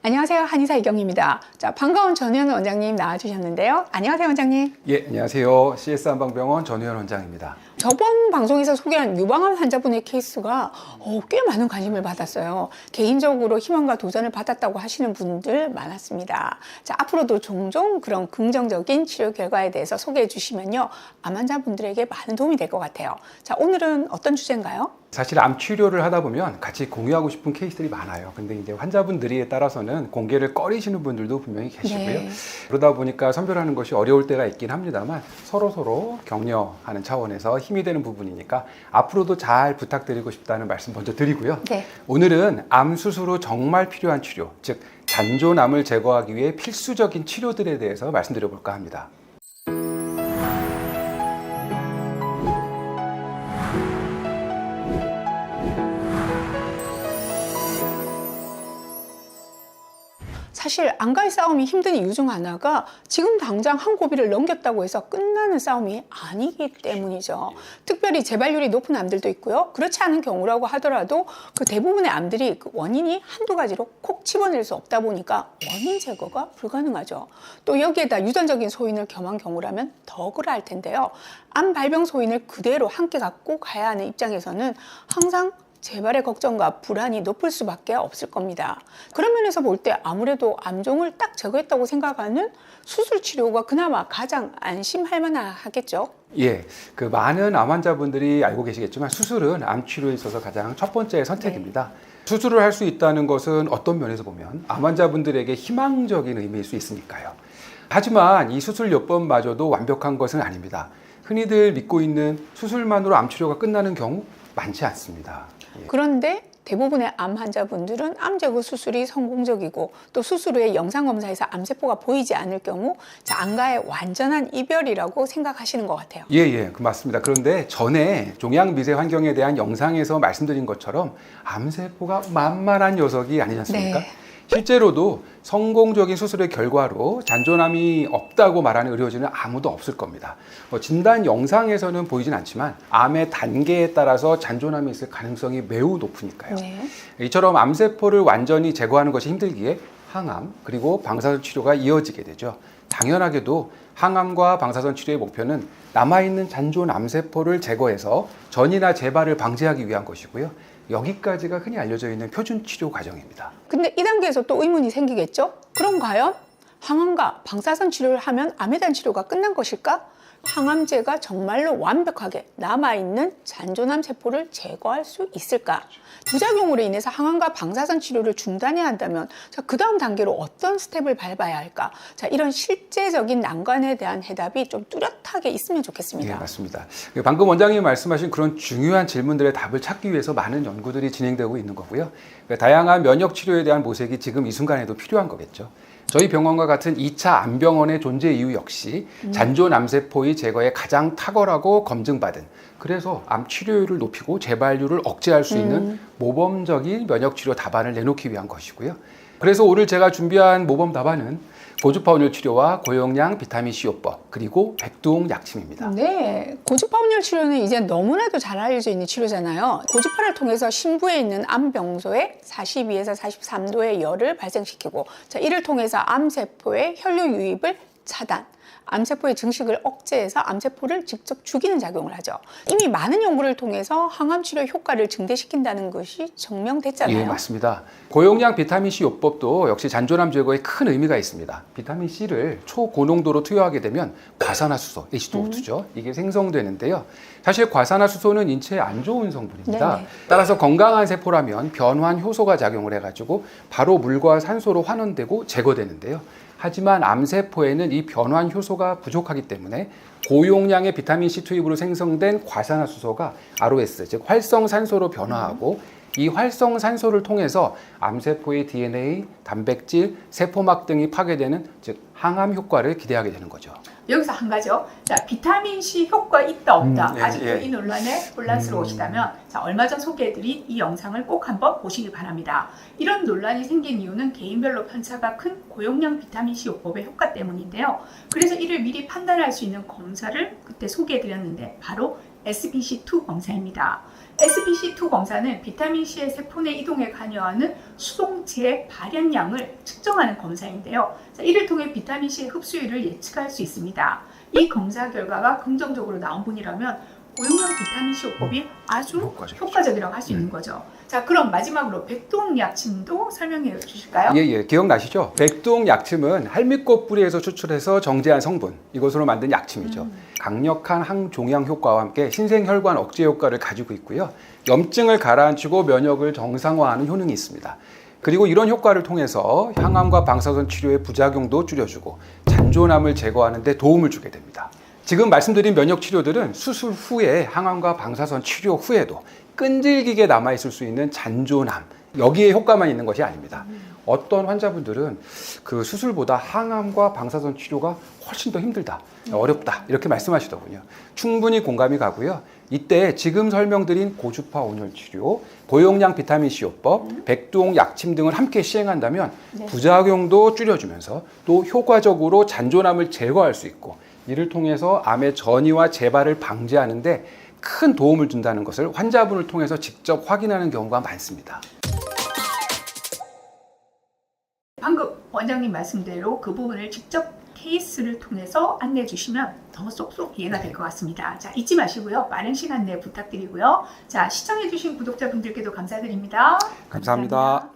안녕하세요. 한의사 이경입니다. 자, 반가운 전우현 원장님 나와주셨는데요. 안녕하세요, 원장님. 예, 안녕하세요. CS 한방병원 전우현 원장입니다. 저번 방송에서 소개한 유방암 환자분의 케이스가 꽤 많은 관심을 받았어요. 개인적으로 희망과 도전을 받았다고 하시는 분들 많았습니다. 자, 앞으로도 종종 그런 긍정적인 치료 결과에 대해서 소개해 주시면요, 암 환자분들에게 많은 도움이 될 것 같아요. 자, 오늘은 어떤 주제인가요? 사실 암 치료를 하다 보면 같이 공유하고 싶은 케이스들이 많아요. 근데 이제 환자분들에 따라서는 공개를 꺼리시는 분들도 분명히 계시고요. 네. 그러다 보니까 선별하는 것이 어려울 때가 있긴 합니다만 서로 격려하는 차원에서 힘이 되는 부분이니까 앞으로도 잘 부탁드리고 싶다는 말씀 먼저 드리고요. 네. 오늘은 암 수술 후 정말 필요한 치료, 즉 잔존암을 제거하기 위해 필수적인 치료들에 대해서 말씀드려 볼까 합니다. 사실 암과의 싸움이 힘든 이유 중 하나가 지금 당장 한 고비를 넘겼다고 해서 끝나는 싸움이 아니기 때문이죠. 특별히 재발률이 높은 암들도 있고요. 그렇지 않은 경우라고 하더라도 그 대부분의 암들이 그 원인이 한두 가지로 콕 집어낼 수 없다 보니까 원인 제거가 불가능하죠. 또 여기에다 유전적인 소인을 겸한 경우라면 더 그럴 텐데요. 암 발병 소인을 그대로 함께 갖고 가야 하는 입장에서는 항상 재발의 걱정과 불안이 높을 수밖에 없을 겁니다. 그런 면에서 볼 때 아무래도 암종을 딱 제거했다고 생각하는 수술 치료가 그나마 가장 안심할 만하겠죠. 예, 그 많은 암 환자분들이 알고 계시겠지만 수술은 암 치료에 있어서 가장 첫 번째 선택입니다. 수술을 할 수 있다는 것은 어떤 면에서 보면 암 환자분들에게 희망적인 의미일 수 있으니까요. 하지만 이 수술 요법마저도 완벽한 것은 아닙니다. 흔히들 믿고 있는 수술만으로 암 치료가 끝나는 경우 많지 않습니다. 그런데 대부분의 암 환자분들은 암 제거 수술이 성공적이고 또 수술 후에 영상검사에서 암세포가 보이지 않을 경우 암과의 완전한 이별이라고 생각하시는 것 같아요. 예, 그 맞습니다. 그런데 전에 종양 미세 환경에 대한 영상에서 말씀드린 것처럼 암세포가 만만한 녀석이 아니지 않습니까? 네. 실제로도 성공적인 수술의 결과로 잔존암이 없다고 말하는 의료진은 아무도 없을 겁니다. 진단 영상에서는 보이진 않지만 암의 단계에 따라서 잔존암이 있을 가능성이 매우 높으니까요. 네. 이처럼 암세포를 완전히 제거하는 것이 힘들기에 항암 그리고 방사선 치료가 이어지게 되죠. 당연하게도 항암과 방사선 치료의 목표는 남아있는 잔존 암세포를 제거해서 전이나 재발을 방지하기 위한 것이고요. 여기까지가 흔히 알려져 있는 표준 치료 과정입니다. 근데 이 단계에서 또 의문이 생기겠죠? 그럼 과연 항암과 방사선 치료를 하면 암에 대한 치료가 끝난 것일까? 항암제가 정말로 완벽하게 남아있는 잔존암 세포를 제거할 수 있을까? 부작용으로 인해서 항암과 방사선 치료를 중단해야 한다면 그 다음 단계로 어떤 스텝을 밟아야 할까? 이런 실제적인 난관에 대한 해답이 좀 뚜렷하게 있으면 좋겠습니다. 예, 맞습니다. 방금 원장님이 말씀하신 그런 중요한 질문들의 답을 찾기 위해서 많은 연구들이 진행되고 있는 거고요. 다양한 면역 치료에 대한 모색이 지금 이 순간에도 필요한 거겠죠. 저희 병원과 같은 2차 암병원의 존재 이유 역시 잔존 암세포의 제거에 가장 탁월하고 검증받은, 그래서 암 치료율을 높이고 재발률을 억제할 수 있는 모범적인 면역치료 답안을 내놓기 위한 것이고요. 그래서 오늘 제가 준비한 모범 답안은 고주파 혼혈 치료와 고용량 비타민C 요법 그리고 백두홍 약침입니다. 네, 고주파 혼혈 치료는 이제 너무나도 잘 알려져 있는 치료잖아요. 고주파를 통해서 심부에 있는 암병소에 42에서 43도의 열을 발생시키고 이를 통해서 암세포의 혈류 유입을 차단, 암세포의 증식을 억제해서 암세포를 직접 죽이는 작용을 하죠. 이미 많은 연구를 통해서 항암 치료 효과를 증대시킨다는 것이 증명됐잖아요. 예, 맞습니다. 고용량 비타민C 요법도 역시 잔존암 제거에 큰 의미가 있습니다. 비타민C를 초고농도로 투여하게 되면 과산화수소, H2O2죠. 이게 생성되는데요. 사실 과산화수소는 인체에 안 좋은 성분입니다. 네네. 따라서 건강한 세포라면 변환 효소가 작용을 해가지고 바로 물과 산소로 환원되고 제거되는데요. 하지만 암세포에는 이 변환 효소가 부족하기 때문에 고용량의 비타민C 투입으로 생성된 과산화수소가 ROS, 즉 활성산소로 변화하고 이 활성산소를 통해서 암세포의 DNA, 단백질, 세포막 등이 파괴되는, 즉 항암 효과를 기대하게 되는 거죠. 여기서 한 가지요. 비타민C 효과 있다 없다. 예, 아직도 예. 이 논란에 혼란스러우시다면 얼마 전 소개해드린 이 영상을 꼭 한번 보시기 바랍니다. 이런 논란이 생긴 이유는 개인별로 편차가 큰 고용량 비타민C 요법의 효과 때문인데요. 그래서 이를 미리 판단할 수 있는 검사를 그때 소개해드렸는데 바로 SPC2 검사입니다. SPC2 검사는 비타민C의 세포 내 이동에 관여하는 수송체의 발현량을 측정하는 검사인데요. 자, 이를 통해 비타민C의 흡수율을 예측할 수 있습니다. 이 검사 결과가 긍정적으로 나온 분이라면 고용량 비타민C 요법이 아주 효과적이라고 할 수 있는 거죠. 자, 그럼 마지막으로 백동 약침도 설명해 주실까요? 예, 기억나시죠? 백동 약침은 할미꽃 뿌리에서 추출해서 정제한 성분, 이것으로 만든 약침이죠. 강력한 항종양 효과와 함께 신생혈관 억제 효과를 가지고 있고요. 염증을 가라앉히고 면역을 정상화하는 효능이 있습니다. 그리고 이런 효과를 통해서 항암과 방사선 치료의 부작용도 줄여주고 잔존암을 제거하는 데 도움을 주게 됩니다. 지금 말씀드린 면역 치료들은 수술 후에 항암과 방사선 치료 후에도 끈질기게 남아있을 수 있는 잔존암, 여기에 효과만 있는 것이 아닙니다. 어떤 환자분들은 그 수술보다 항암과 방사선 치료가 훨씬 더 힘들다, 어렵다 이렇게 말씀하시더군요. 충분히 공감이 가고요. 이때 지금 설명드린 고주파 온열 치료, 고용량 비타민C 요법, 백동 약침 등을 함께 시행한다면 부작용도 줄여주면서 또 효과적으로 잔존암을 제거할 수 있고 이를 통해서 암의 전이와 재발을 방지하는 데 큰 도움을 준다는 것을 환자분을 통해서 직접 확인하는 경우가 많습니다. 방금 원장님 말씀대로 그 부분을 직접 케이스를 통해서 안내해 주시면 더 쏙쏙 이해가 될 것 같습니다. 자, 잊지 마시고요. 빠른 시간 내에 부탁드리고요. 자, 시청해 주신 구독자분들께도 감사드립니다. 감사합니다.